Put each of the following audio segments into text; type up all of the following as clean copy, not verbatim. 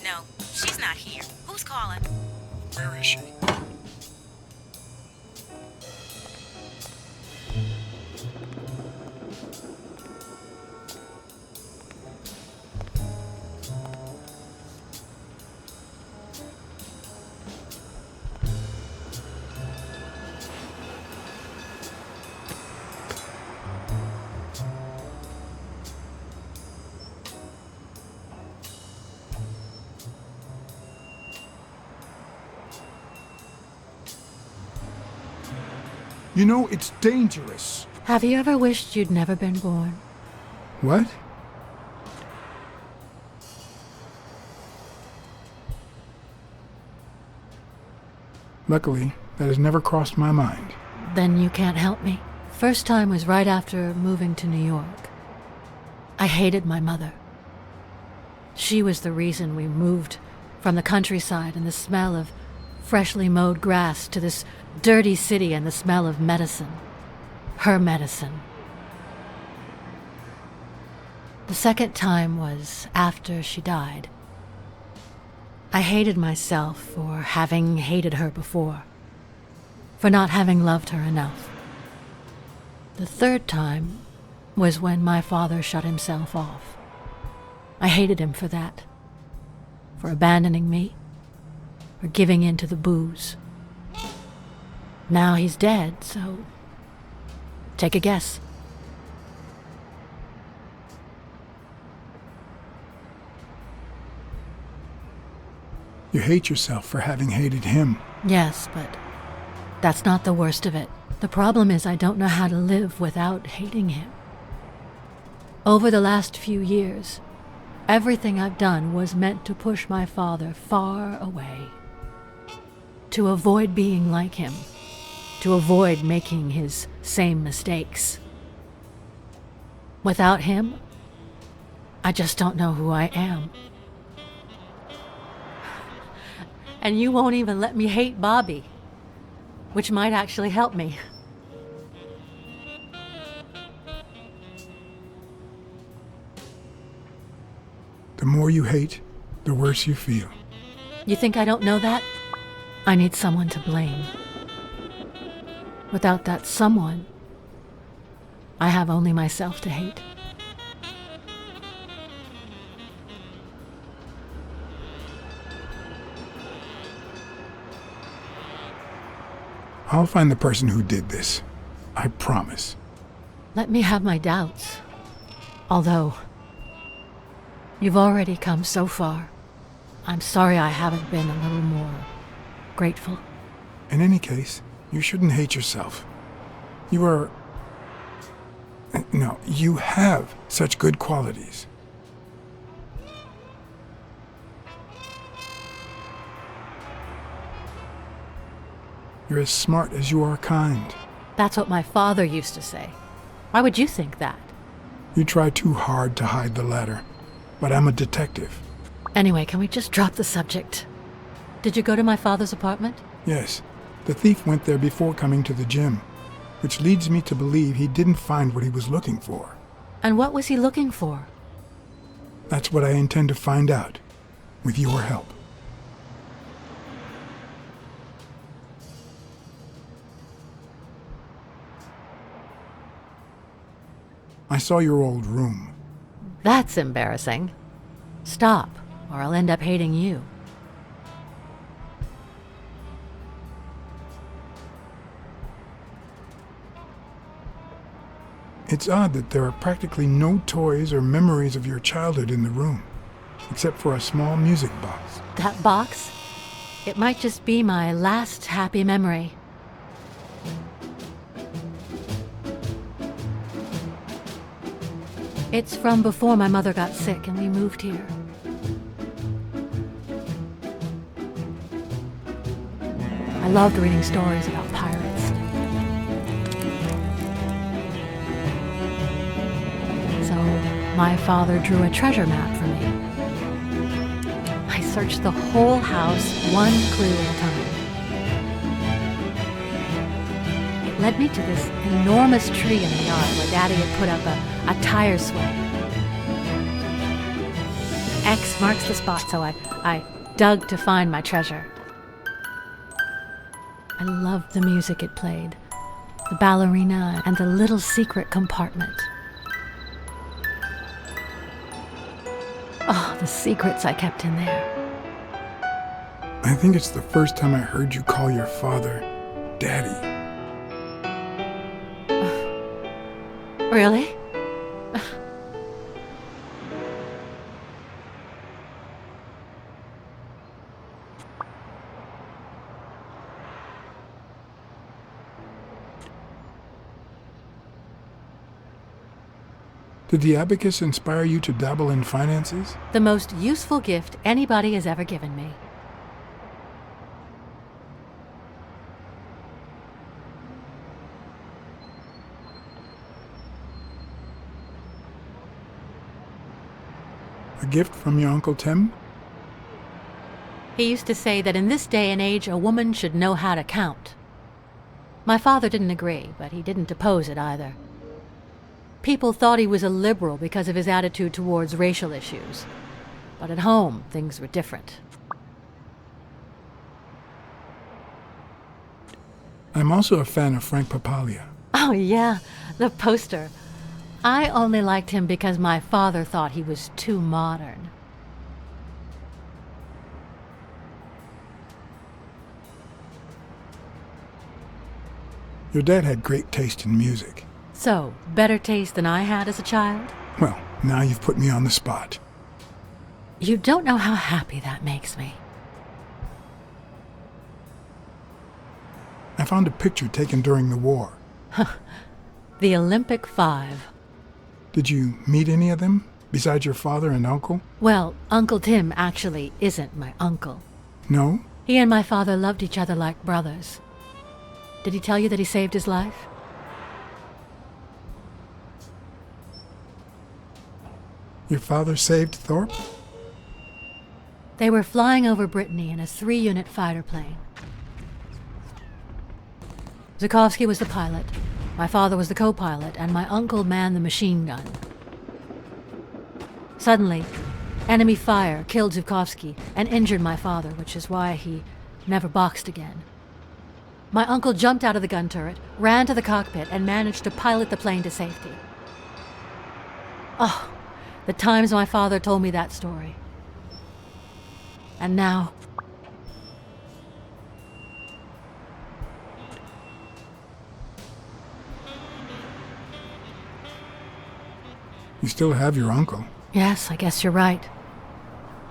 No, she's not here. Who's calling? Where is she? You know, it's dangerous. Have you ever wished you'd never been born? What? Luckily, that has never crossed my mind. Then you can't help me. First time was right after moving to New York. I hated my mother. She was the reason we moved from the countryside and the smell of freshly mowed grass to this dirty city and the smell of medicine. Her medicine. The second time was after she died. I hated myself for having hated her before, for not having loved her enough. The third time was when my father shut himself off. I hated him for that, for abandoning me, for giving in to the booze. Now he's dead, so take a guess. You hate yourself for having hated him. Yes, but that's not the worst of it. The problem is I don't know how to live without hating him. Over the last few years, everything I've done was meant to push my father far away. To avoid being like him. To avoid making his same mistakes. Without him, I just don't know who I am. And you won't even let me hate Bobby, which might actually help me. The more you hate, the worse you feel. You think I don't know that? I need someone to blame. Without that someone, I have only myself to hate. I'll find the person who did this. I promise. Let me have my doubts. Although, you've already come so far. I'm sorry I haven't been a little more grateful. In any case, you shouldn't hate yourself. You are... No, you have such good qualities. You're as smart as you are kind. That's what my father used to say. Why would you think that? You try too hard to hide the latter, but I'm a detective. Anyway, can we just drop the subject? Did you go to my father's apartment? Yes, the thief went there before coming to the gym, which leads me to believe he didn't find what he was looking for. And what was he looking for? That's what I intend to find out, with your help. I saw your old room. That's embarrassing. Stop, or I'll end up hating you. It's odd that there are practically no toys or memories of your childhood in the room, except for a small music box. That box? It might just be my last happy memory. It's from before my mother got sick and we moved here. I loved reading stories about pirates. So my father drew a treasure map for me. I searched the whole house, one clue at a time. It led me to this enormous tree in the yard where Daddy had put up a tire swing. X marks the spot, so I dug to find my treasure. I loved the music it played, the ballerina and the little secret compartment. Oh, the secrets I kept in there. I think it's the first time I heard you call your father Daddy. Really? Did the abacus inspire you to dabble in finances? The most useful gift anybody has ever given me. A gift from your Uncle Tim? He used to say that in this day and age, a woman should know how to count. My father didn't agree, but he didn't oppose it either. People thought he was a liberal because of his attitude towards racial issues. But at home, things were different. I'm also a fan of Frank Papalia. Oh yeah, the poster. I only liked him because my father thought he was too modern. Your dad had great taste in music. So, better taste than I had as a child? Well, now you've put me on the spot. You don't know how happy that makes me. I found a picture taken during the war. The Olympic Five. Did you meet any of them, besides your father and uncle? Well, Uncle Tim actually isn't my uncle. No? He and my father loved each other like brothers. Did he tell you that he saved his life? Your father saved Thorpe? They were flying over Brittany in a 3-unit fighter plane. Zukovsky was the pilot, my father was the co-pilot, and my uncle manned the machine gun. Suddenly, enemy fire killed Zukovsky and injured my father, which is why he never boxed again. My uncle jumped out of the gun turret, ran to the cockpit, and managed to pilot the plane to safety. Oh, the times my father told me that story. And now... You still have your uncle. Yes, I guess you're right.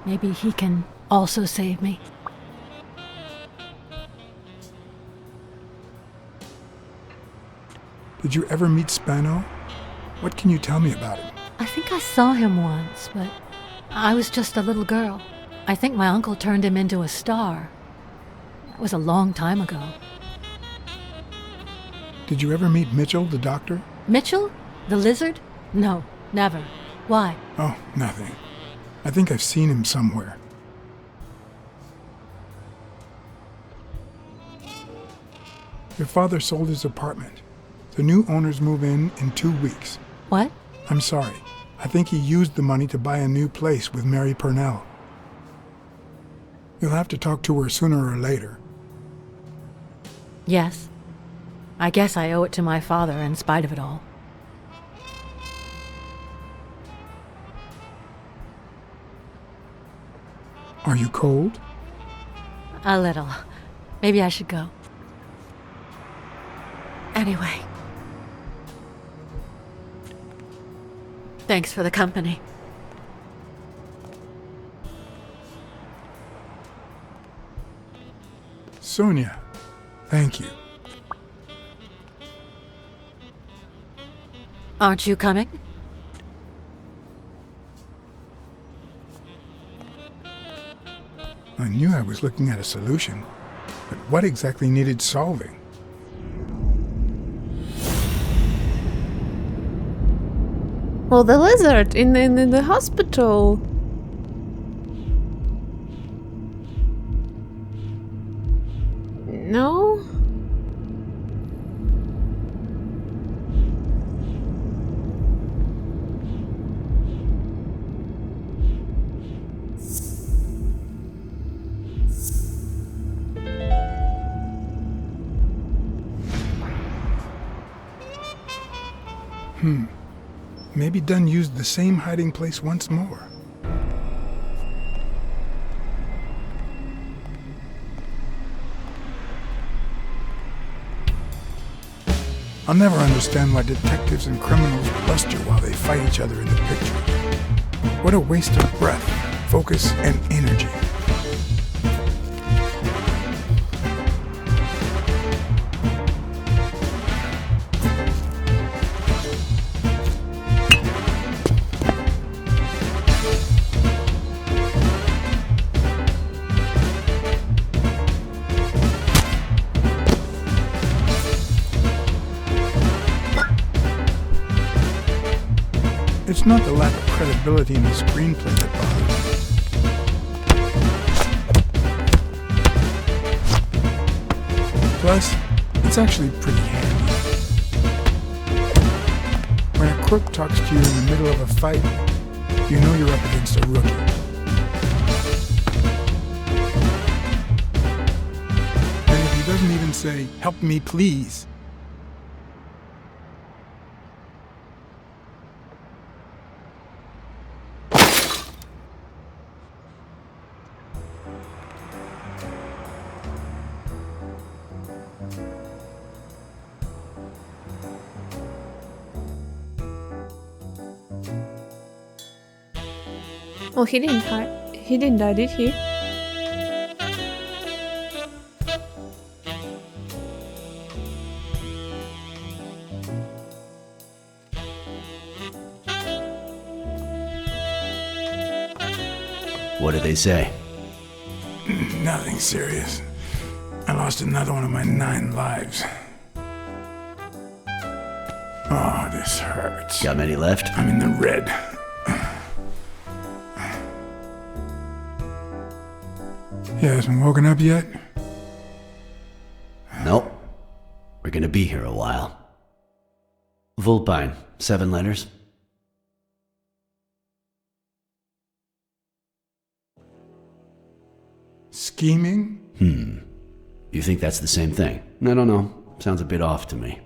Maybe he can also save me. Did you ever meet Spano? What can you tell me about him? I think I saw him once, but I was just a little girl. I think my uncle turned him into a star. That was a long time ago. Did you ever meet Mitchell, the doctor? Mitchell? The lizard? No, never. Why? Oh, nothing. I think I've seen him somewhere. Your father sold his apartment. The new owners move in 2 weeks. What? I'm sorry. I think he used the money to buy a new place with Mary Purnell. You'll have to talk to her sooner or later. Yes. I guess I owe it to my father in spite of it all. Are you cold? A little. Maybe I should go. Anyway. Thanks for the company. Sonia, thank you. Aren't you coming? I knew I was looking at a solution, but what exactly needed solving? Well, the lizard in the hospital. No? Maybe Dunn used the same hiding place once more. I'll never understand why detectives and criminals bluster while they fight each other in the picture. What a waste of breath, focus, and energy. It's not the lack of credibility in the screenplay that bothers me. Plus, it's actually pretty handy. When a crook talks to you in the middle of a fight, you know you're up against a rookie. And if he doesn't even say, "Help me, please," Oh, he didn't die, did he? What did they say? Nothing serious. I lost another one of my 9 lives. Oh, this hurts. Got many left? I'm in the red. You hasn't woken up yet? Nope. We're gonna be here a while. Vulpine, 7 letters. Scheming? You think that's the same thing? I don't know. Sounds a bit off to me.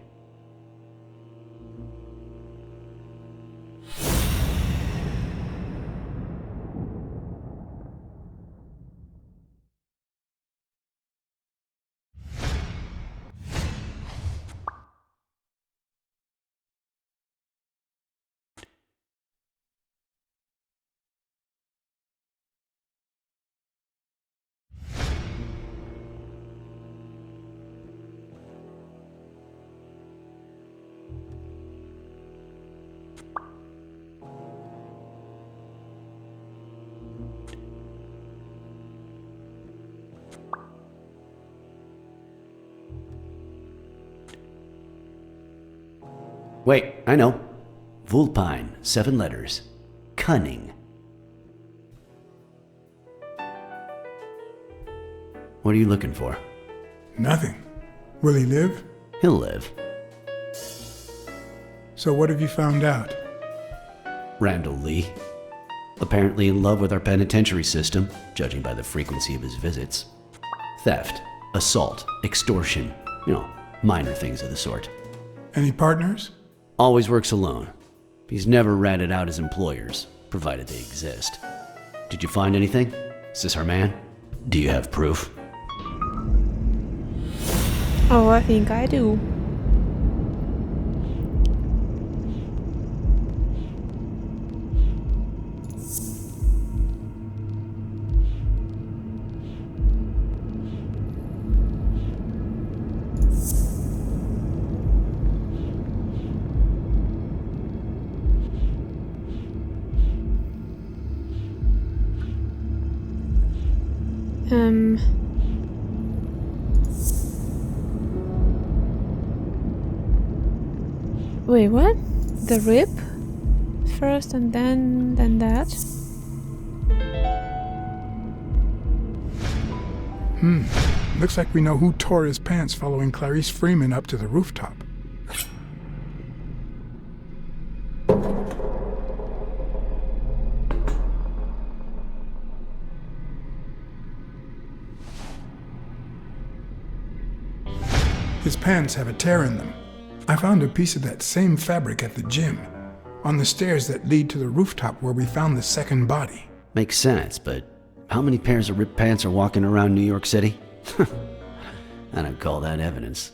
Wait, I know. Vulpine, 7 letters. Cunning. What are you looking for? Nothing. Will he live? He'll live. So what have you found out? Randall Lee. Apparently in love with our penitentiary system, judging by the frequency of his visits. Theft, assault, extortion, minor things of the sort. Any partners? Always works alone. He's never ratted out his employers, provided they exist. Did you find anything? Is this our man? Do you have proof? Oh, I think I do. Wait, what? The rip? First and then that? Looks like we know who tore his pants following Clarice Freeman up to the rooftop. His pants have a tear in them. I found a piece of that same fabric at the gym, on the stairs that lead to the rooftop where we found the second body. Makes sense, but how many pairs of ripped pants are walking around New York City? I don't call that evidence.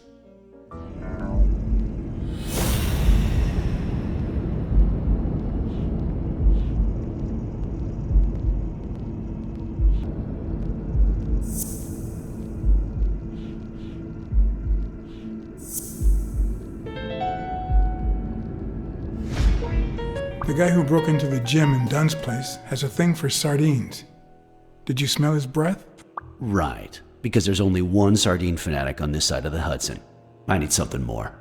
The guy who broke into the gym in Dunn's place has a thing for sardines. Did you smell his breath? Right, because there's only one sardine fanatic on this side of the Hudson. I need something more.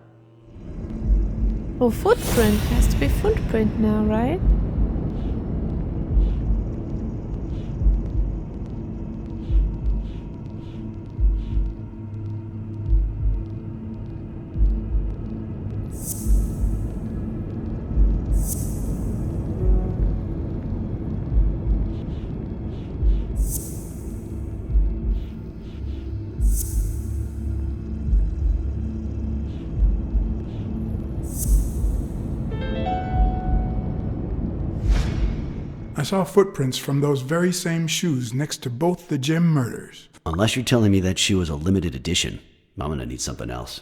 Oh, footprint. Has to be footprint now, right? I saw footprints from those very same shoes next to both the gym murders. Unless you're telling me that shoe is a limited edition, I'm gonna need something else.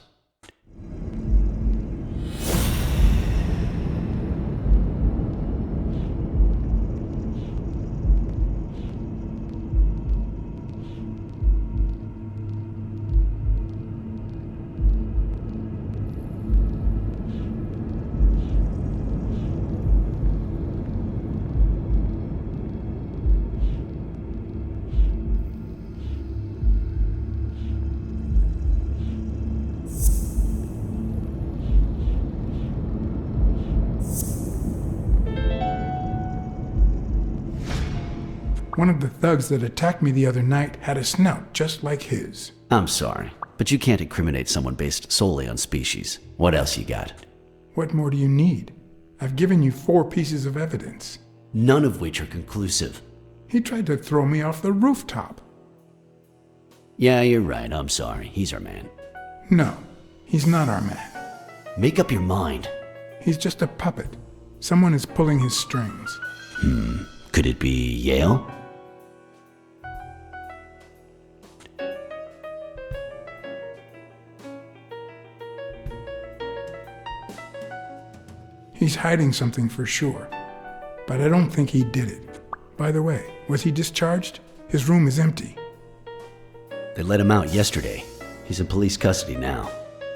One of the thugs that attacked me the other night had a snout just like his. I'm sorry, but you can't incriminate someone based solely on species. What else you got? What more do you need? I've given you 4 pieces of evidence. None of which are conclusive. He tried to throw me off the rooftop. Yeah, you're right, I'm sorry. He's our man. No, he's not our man. Make up your mind. He's just a puppet. Someone is pulling his strings. Could it be Yale? He's hiding something for sure, but I don't think he did it. By the way, was he discharged? His room is empty. They let him out yesterday. He's in police custody now.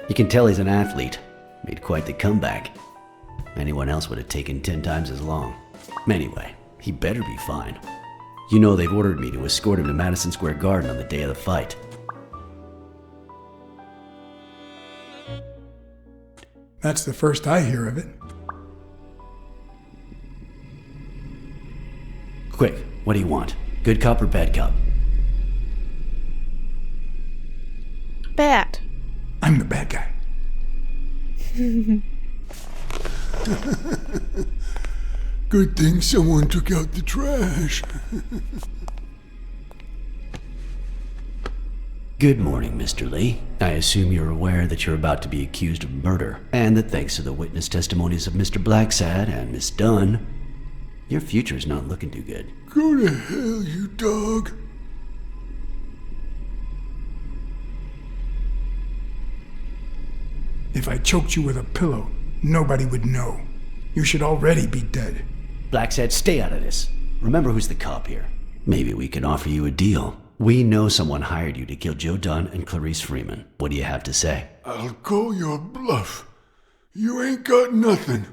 You can tell he's an athlete. Made quite the comeback. Anyone else would have taken 10 times as long. Anyway, he better be fine. You know they've ordered me to escort him to Madison Square Garden on the day of the fight. That's the first I hear of it. Quick, what do you want? Good cop or bad cop? Bad. I'm the bad guy. Good thing someone took out the trash. Good morning, Mr. Lee. I assume you're aware that you're about to be accused of murder, and that thanks to the witness testimonies of Mr. Blacksad and Miss Dunn, your future's not looking too good. Go to hell, you dog. If I choked you with a pillow, nobody would know. You should already be dead. Blacksad, stay out of this. Remember who's the cop here. Maybe we can offer you a deal. We know someone hired you to kill Joe Dunn and Clarice Freeman. What do you have to say? I'll call your bluff. You ain't got nothing.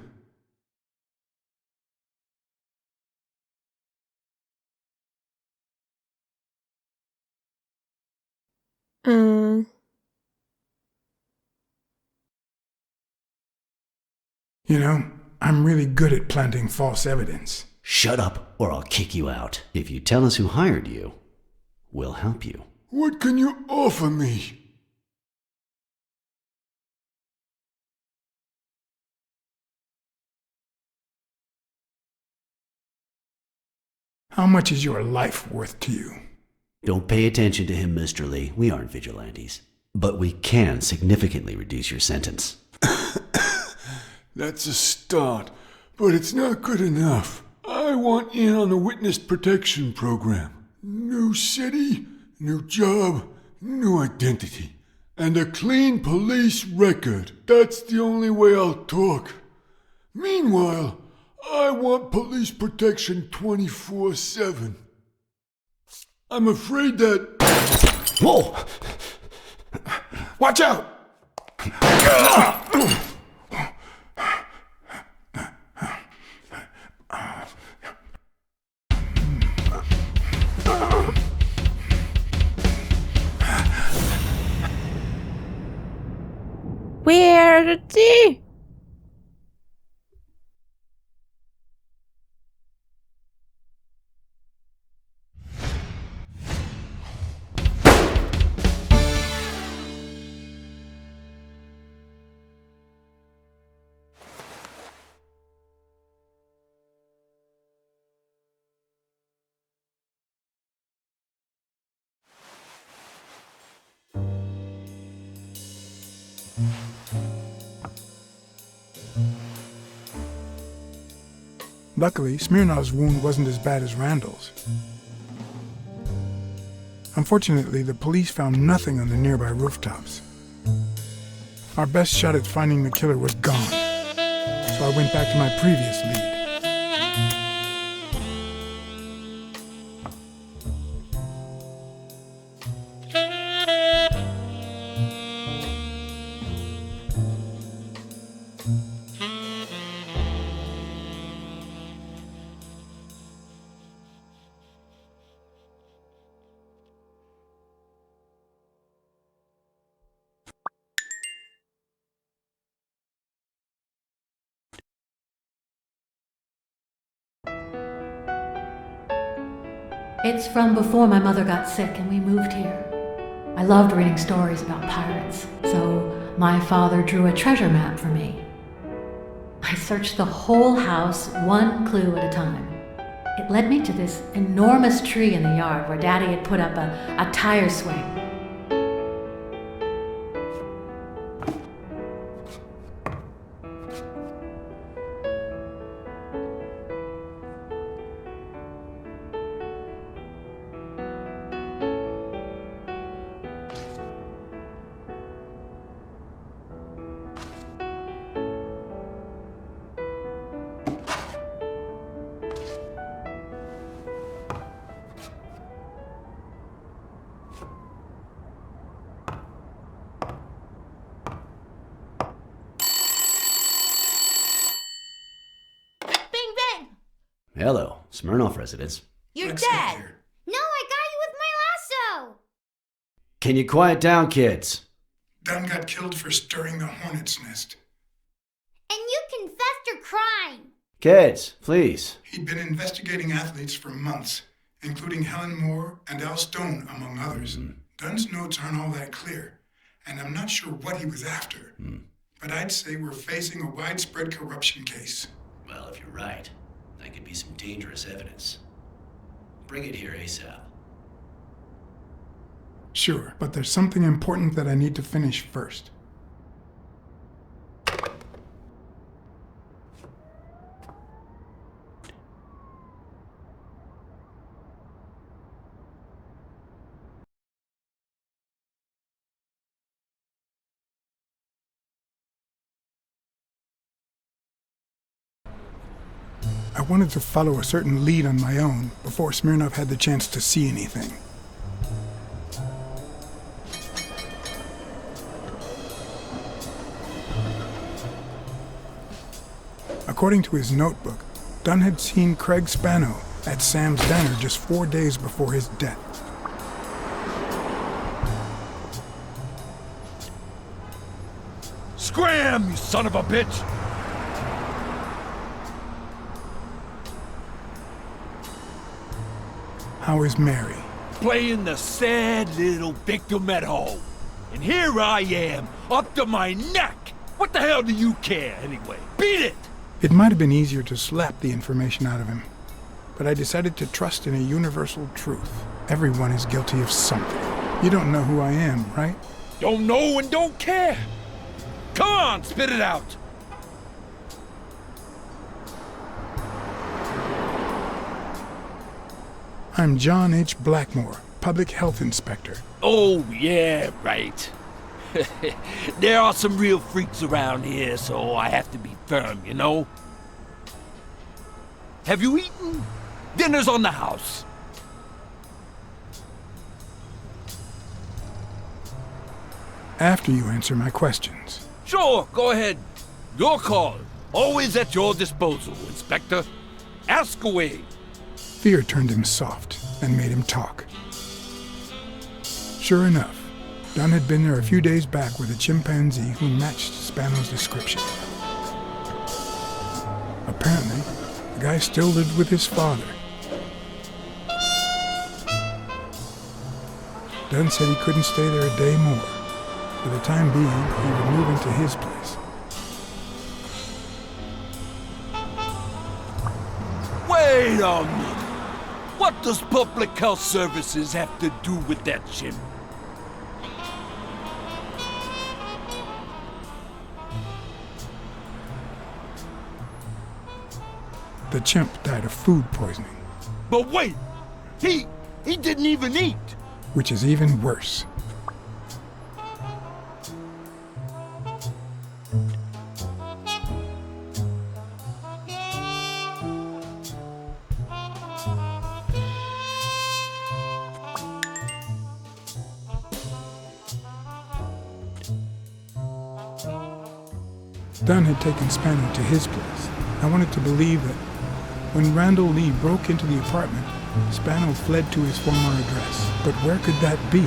You know, I'm really good at planting false evidence. Shut up, or I'll kick you out. If you tell us who hired you, we'll help you. What can you offer me? How much is your life worth to you? Don't pay attention to him, Mr. Lee. We aren't vigilantes. But we can significantly reduce your sentence. That's a start, but it's not good enough. I want in on the witness protection program. New city, new job, new identity, and a clean police record. That's the only way I'll talk. Meanwhile, I want police protection 24/7. I'm afraid that... Whoa! Watch out! Where are they? Luckily, Smirnov's wound wasn't as bad as Randall's. Unfortunately, the police found nothing on the nearby rooftops. Our best shot at finding the killer was gone, so I went back to my previous lead. It's from before my mother got sick and we moved here. I loved reading stories about pirates, so my father drew a treasure map for me. I searched the whole house, one clue at a time. It led me to this enormous tree in the yard where Daddy had put up a tire swing. Hello, Smirnoff residence. You're Blacksad dead. here. No, I got you with my lasso. Can you quiet down, kids? Dunn got killed for stirring the hornet's nest. And you confessed your crime. Kids, please. He'd been investigating athletes for months, including Helen Moore and Al Stone, among others. Dunn's notes aren't all that clear, and I'm not sure what he was after. But I'd say we're facing a widespread corruption case. Well, if you're right, that could be some dangerous evidence. Bring it here ASAP. Sure, but there's something important that I need to finish first. I wanted to follow a certain lead on my own before Smirnov had the chance to see anything. According to his notebook, Dunn had seen Craig Spano at Sam's diner just 4 days before his death. Scram, you son of a bitch! How is Mary? Playing the sad little victim at home. And here I am, up to my neck! What the hell do you care, anyway? Beat it! It might have been easier to slap the information out of him, but I decided to trust in a universal truth. Everyone is guilty of something. You don't know who I am, right? Don't know and don't care! Come on, spit it out! I'm John H. Blackmore, Public Health Inspector. Oh, yeah, right. There are some real freaks around here, so I have to be firm, you know? Have you eaten? Dinner's on the house. After you answer my questions. Sure, go ahead. Your call. Always at your disposal, Inspector. Ask away. Fear turned him soft and made him talk. Sure enough, Dunn had been there a few days back with a chimpanzee who matched Spano's description. Apparently, the guy still lived with his father. Dunn said he couldn't stay there a day more. For the time being, he would move into his place. Wait a minute. What does Public Health Services have to do with that chimp? The chimp died of food poisoning, But wait! He didn't even eat! which is even worse. Dunn had taken Spano to his place. I wanted to believe that when Randall Lee broke into the apartment, Spano fled to his former address. But where could that be?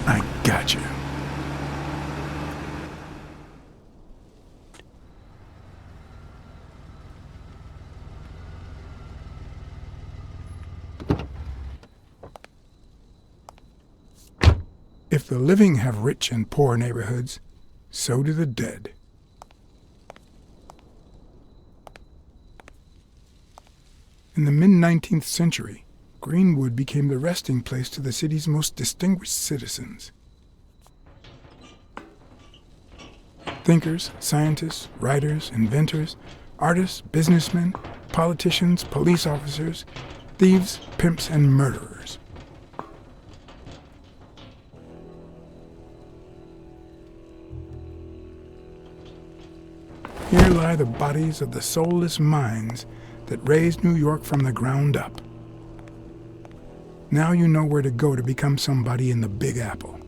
I gotcha. If the living have rich and poor neighborhoods, so do the dead. In the mid-19th century, Greenwood became the resting place to the city's most distinguished citizens. Thinkers, scientists, writers, inventors, artists, businessmen, politicians, police officers, thieves, pimps, and murderers. Here lie the bodies of the soulless minds that raised New York from the ground up. Now you know where to go to become somebody in the Big Apple.